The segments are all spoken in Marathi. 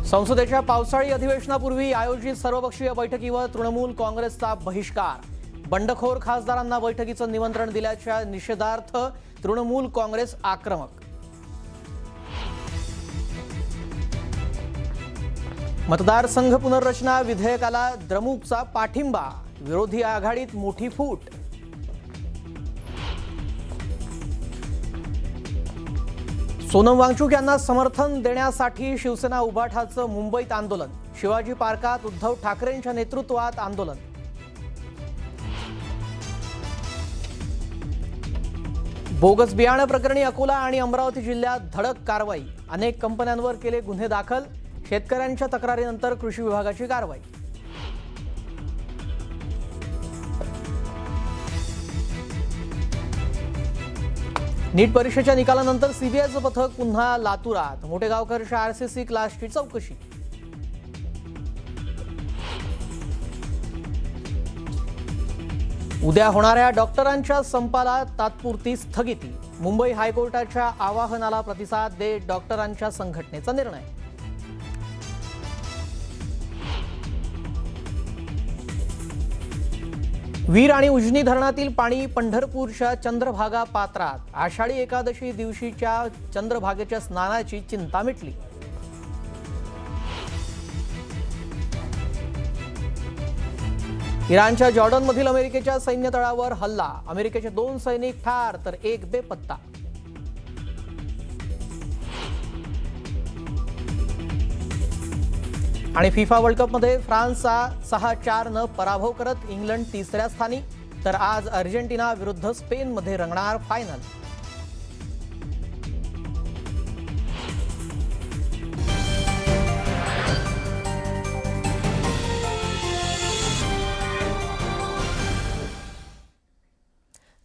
संसदेच्या पावसाळी अधिवेशनापूर्वी आयोजित सर्वपक्षीय बैठकीवर तृणमूल काँग्रेसचा बहिष्कार। बंडखोर खासदारांना बैठकीचं निमंत्रण दिल्याच्या निषेधार्थ तृणमूल काँग्रेस आक्रमक। मतदारसंघ पुनर्रचना विधेयकाला द्रमुकचा पाठिंबा, विरोधी आघाडीत मोठी फूट। सोनम वांगचुक यांना समर्थन देण्यासाठी शिवसेना उभाठाचं मुंबईत आंदोलन। शिवाजी पार्कात उद्धव ठाकरेंच्या नेतृत्वात आंदोलन। बोगस बियाणं प्रकरणी अकोला आणि अमरावती जिल्ह्यात धडक कारवाई। अनेक कंपन्यांवर केले गुन्हे दाखल। शेतकऱ्यांच्या तक्रारीनंतर कृषी विभागाची कारवाई। नीट परीक्षेच्या निकालानंतर सीबीआयचं पथक पुन्हा लातूरात। मोठेगावकरच्या आरसीसी क्लासची चौकशी। उद्या होणाऱ्या डॉक्टरांच्या संपाला तात्पुरती स्थगिती। मुंबई हायकोर्टाच्या आवाहनाला प्रतिसाद देत डॉक्टरांच्या संघटनेचा निर्णय। वीर आणि उजनी धरणातील पाणी पंढरपूरच्या चंद्रभागा पात्रात। आषाढी एकादशी दिवशीच्या चंद्रभागेच्या स्नानाची चिंता मिटली। इराणच्या जॉर्डनमधील अमेरिकेच्या सैन्य तळावर हल्ला। अमेरिकेचे 2 सैनिक ठार तर 1 बेपत्ता। आणि फिफा वर्ल्ड कपमध्ये फ्रान्सचा 6-4 पराभव करत इंग्लंड 3ऱ्या स्थानी। तर आज अर्जेंटिना विरुद्ध स्पेनमध्ये रंगणार फायनल।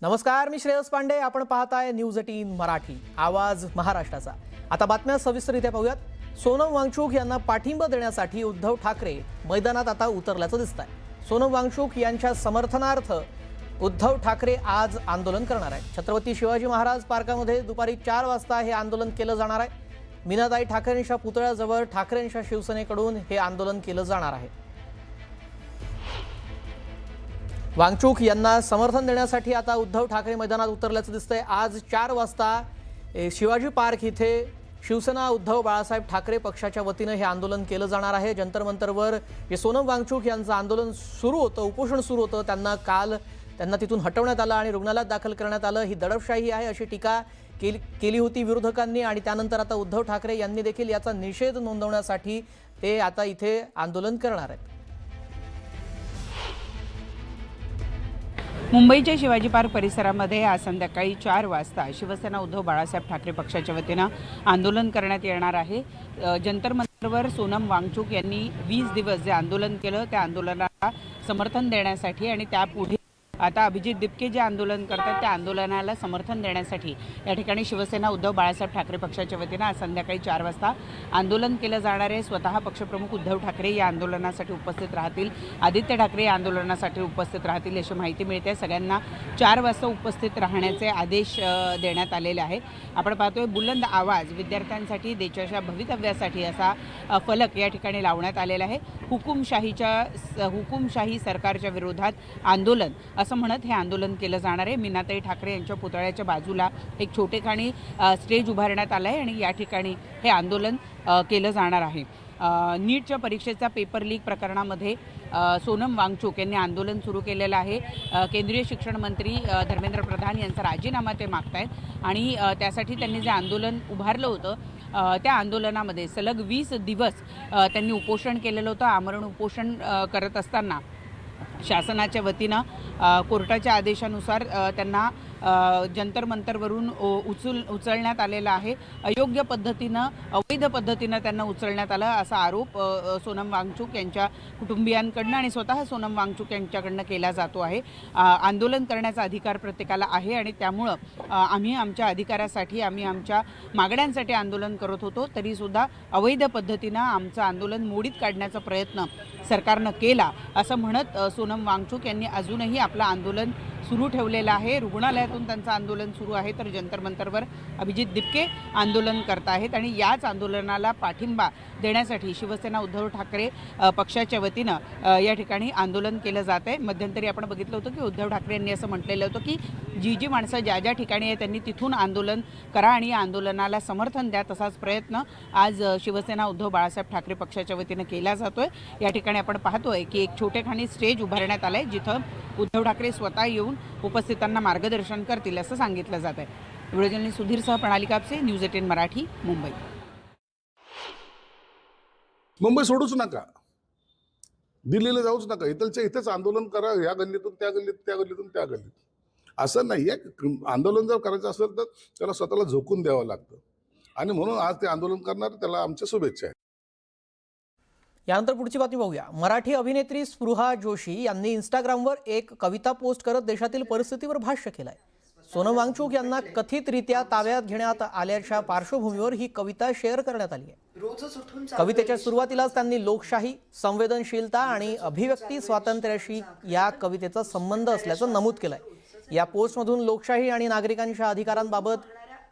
नमस्कार, मी श्रेयस पांडे। आपण पाहताय न्यूज 18 मराठी, आवाज महाराष्ट्राचा। आता बातम्या सविस्तररित्या पाहूयात। सोनम वांगचुक यांना पाठिंबा देण्यासाठी उद्धव ठाकरे मैदानात आता उतरल्याचं दिसतंय। सोनम वांगचुक यांच्या समर्थनार्थ उद्धव ठाकरे आज आंदोलन करणार आहेत। छत्रपती शिवाजी महाराज पार्कामध्ये दुपारी 4 वाजता हे आंदोलन केलं जाणार आहे। मीनाताई ठाकरेंच्या पुतळ्याजवळ ठाकरेंच्या शिवसेनेकडून हे आंदोलन केलं जाणार आहे। वांगचुक यांना समर्थन देण्यासाठी आता उद्धव ठाकरे मैदानात उतरल्याचं दिसतंय। आज 4 वाजता शिवाजी पार्क इथे शिवसेना उद्धव बाळासाहेब ठाकरे पक्षाच्या वतीने हे आंदोलन केलं जाणार आहे। जंतर मंतरवर जे सोनम वांगचुक यांचं आंदोलन सुरू होतं, उपोषण सुरू होतं, त्यांना तिथून हटवण्यात आलं आणि रुग्णालयात दाखल करण्यात आलं। ही दडपशाही आहे अशी टीका केली होती विरोधकांनी। आणि त्यानंतर आता उद्धव ठाकरे यांनी देखील याचा निषेध नोंदवण्यासाठी ते आता इथे आंदोलन करणार आहेत। मुंबईच्या शिवाजी पार्क परिसरामध्ये आज संध्याकाळी 4 वाजता शिवसेना उद्धव बाळासाहेब ठाकरे पक्षाच्या वतीनं आंदोलन करण्यात येणार आहे। जंतर मंतरवर सोनम वांगचुक यांनी 20 दिवस जे आंदोलन केलं त्या आंदोलनाला समर्थन देण्यासाठी आणि त्यापुढे आता अभिजित दिपके जे आंदोलन करतात त्या आंदोलनाला समर्थन देण्यासाठी या ठिकाणी शिवसेना उद्धव बाळासाहेब ठाकरे पक्षाच्या वतीनं आज संध्याकाळी 4 वाजता आंदोलन केलं जाणार आहे। स्वतः पक्षप्रमुख उद्धव ठाकरे या आंदोलनासाठी उपस्थित राहतील। आदित्य ठाकरे या आंदोलनासाठी उपस्थित राहतील अशी माहिती मिळते। सगळ्यांना 4 वाजता उपस्थित राहण्याचे आदेश देण्यात आलेले आहे। आपण पाहतोय बुलंद आवाज विद्यार्थ्यांसाठी देशाच्या भवितव्यासाठी असा फलक या ठिकाणी लावण्यात आलेला आहे। हुकुमशाही सरकारच्या विरोधात आंदोलन असं म्हणत हे आंदोलन केलं जाणार आहे। मीनाताई ठाकरे यांच्या पुतळ्याच्या बाजूला एक छोटेखानी स्टेज उभारण्यात आलं आहे आणि या ठिकाणी हे आंदोलन केलं जाणार आहे। नीटच्या परीक्षेचा पेपर लीक प्रकरणामध्ये सोनम वांगचुक यांनी आंदोलन सुरू केलेलं आहे। केंद्रीय शिक्षण मंत्री धर्मेंद्र प्रधान यांचा राजीनामा ते मागतायत आणि त्यासाठी त्यांनी जे आंदोलन उभारलं होतं त्या आंदोलनामध्ये सलग 20 दिवस त्यांनी उपोषण केलेलं होतं। आमरण उपोषण करत असताना शासनाच्या वतीनं कोर्टाच्या आदेशानुसार त्यांना जंतर मंतरवरून उचलण्यात आलेला आहे। अयोग्य पद्धतीनं अवैध पद्धतीनं त्यांना उचलण्यात आलं असा आरोप सोनम वांगचुक यांच्या कुटुंबियांकडनं आणि स्वतः सोनम वांगचुक यांच्याकडनं केला जातो आहे। आंदोलन करण्याचा अधिकार प्रत्येकाला आहे आणि त्यामुळं आम्ही आमच्या अधिकारासाठी आम्ही आमच्या मागण्यांसाठी आंदोलन करत होतो, तरीसुद्धा अवैध पद्धतीनं आमचं आंदोलन मोडीत काढण्याचा प्रयत्न सरकारनं केला असं म्हणत सोनम वांगचुक यांनी अजूनही आपलं आंदोलन सुरू ठेवलेला आहे. रुग्णालयातून त्यांचं आंदोलन सुरू आहे, तर जंतर मंतरवर अभिजित दिपके आंदोलन करत आहेत आणि याच आंदोलनाला पाठिंबा देण्यासाठी शिवसेना उद्धव ठाकरे पक्षाच्या वतीनं या ठिकाणी आंदोलन केलं जात आहे. मध्यंतरी आपण बघितलं होतं की उद्धव ठाकरे यांनी असं म्हटलेलं होतं की जी माणसं ज्या ठिकाणी आहे त्यांनी तिथून आंदोलन करा आणि या आंदोलनाला समर्थन द्या. तसाच प्रयत्न आज शिवसेना उद्धव बाळासाहेब ठाकरे पक्षाच्या वतीनं केला जातोय. या ठिकाणी आपण पाहतोय की एक छोटेखानी स्टेज उभारण्यात आलंय, जिथं उद्धव ठाकरे स्वतः येऊन उपस्थितांना मार्गदर्शन करतील असं सांगितलं जात आहे. व्हिडिओ जर्नलिस्ट सुधीरसह प्रणाली कापसे, न्यूज 18 मराठी, मुंबई. मुंबई सोडूच नका, दिल्लीला जाऊच नका, इथलच्या इथेच आंदोलन करा. या गल्लीतून त्या गल्लीत, त्या गल्लीतून त्या गल्लीत. असं नाही आहे. आंदोलन जर करायचं असेल तर त्याला स्वतःला झोकून द्यावं लागतं आणि म्हणून आज ते आंदोलन करणार, त्याला आमच्या शुभेच्छा आहेत. यानंतर पुढची बातमी बघूया. मराठी अभिनेत्री स्पृहा जोशी यांनी इंस्टाग्रामवर एक कविता पोस्ट करत देशातील परिस्थितीवर भाष्य केलंय. सोनम वांगचुक यांना कथितरित्या ताब्यात घेण्यात आल्याच्या पार्श्वभूमीवर ही कविता शेअर करण्यात आली आहे. कवितेच्या सुरुवातीलाच त्यांनी लोकशाही, संवेदनशीलता आणि अभिव्यक्ती स्वातंत्र्याशी या कवितेचा संबंध असल्याचं नमूद केलंय. या पोस्टमधून लोकशाही आणि नागरिकांच्या अधिकारांबाबत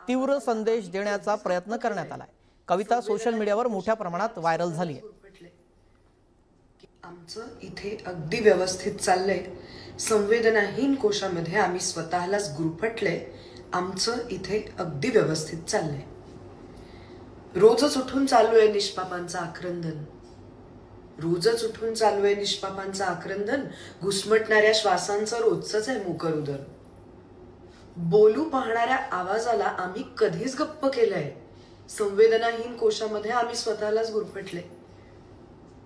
तीव्र संदेश देण्याचा प्रयत्न करण्यात आलाय. कविता सोशल मीडियावर मोठ्या प्रमाणात व्हायरल झाली आहे. आमचं इथे अगदी व्यवस्थित चाललंय. संवेदनाहीन कोशामध्ये आम्ही स्वतःलाच गुरफटले. आमचं इथे अगदी व्यवस्थित चाललंय. रोजच उठून चालू आहे निष्पापांचं आक्रंदन. रोजच उठून चालू आहे निष्पापांचं आक्रंदन. घुसमटणाऱ्या श्वासांचं रोजच आहे मोकर उदर. बोलू पाहणाऱ्या आवाजाला आम्ही कधीच गप्प केलंय. संवेदनाहीन कोशामध्ये आम्ही स्वतःलाच गुरफटले.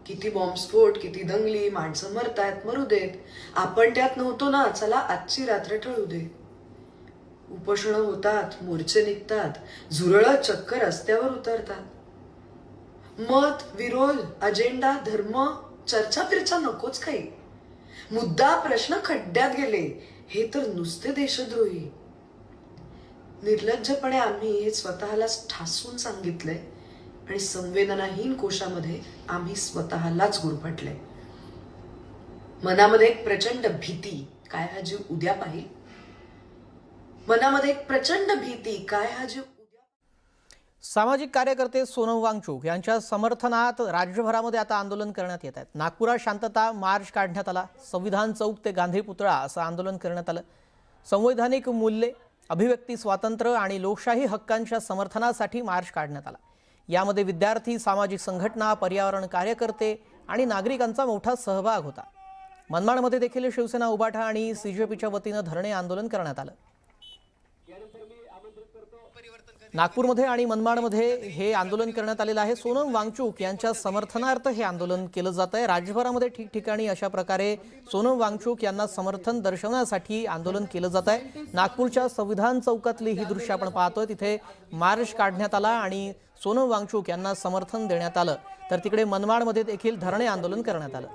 किती बॉम्बस्फोट, किती दंगली, माणसं मरतायत, मरू देत. आपण त्यात नव्हतो ना, चला आजची रात्र टळू दे. उपोषणं होतात, मोर्चे निघतात, झुरळत चक्क रस्त्यावर उतरतात. मत, विरोध, अजेंडा, धर्म, चर्चा फिरचा नकोच काही. मुद्दा प्रश्न खड्ड्यात गेले हे तर नुसते देशद्रोही. निर्लज्जपणे आम्ही हे स्वतःलाच ठासून सांगितलंय आणि संवेदनाहीन कोशामध्ये आम्ही स्वतःलाच गुरफटले. मनामध्ये एक प्रचंड भीती, काय हा जीव उद्या पाहिल. मनामध्ये एक प्रचंड भीती, काय हा जीव उद्या. सामाजिक कार्यकर्ते सोनम वांगचुक यांच्या समर्थनात राज्यभरामध्ये आता आंदोलन करण्यात येत आहेत. नागपुरात शांतता मार्च काढण्यात आला. संविधान चौक ते गांधी पुतळा असं आंदोलन करण्यात आलं. संवैधानिक मूल्ये, अभिव्यक्ती स्वातंत्र्य आणि लोकशाही हक्कांच्या समर्थनासाठी मार्च काढण्यात आला. यामध्ये विद्यार्थी, सामाजिक संघटना, पर्यावरण कार्यकर्ते आणि नागरिकांचा मोठा सहभाग होता. मनमाडमध्ये देखील शिवसेना, उबाठा आणि सीजेपीच्या वतीनं धरणे आंदोलन करण्यात आलं. नागपूरमध्ये आणि मनमाडमध्ये हे आंदोलन करण्यात आलेलं आहे. सोनम वांगचुक यांच्या समर्थनार्थ हे आंदोलन केलं जात आहे. राज्यभरामध्ये ठिकठिकाणी अशा प्रकारे सोनम वांगचुक यांना समर्थन दर्शवण्यासाठी आंदोलन केलं जात आहे. नागपूरच्या संविधान चौकातली ही दृश्य आपण पाहतोय. तिथे मार्च काढण्यात आला आणि सोनम वांगचुक यांना समर्थन देण्यात आलं. तर तिकडे मनमाडमध्ये देखील धरणे आंदोलन करण्यात आलं.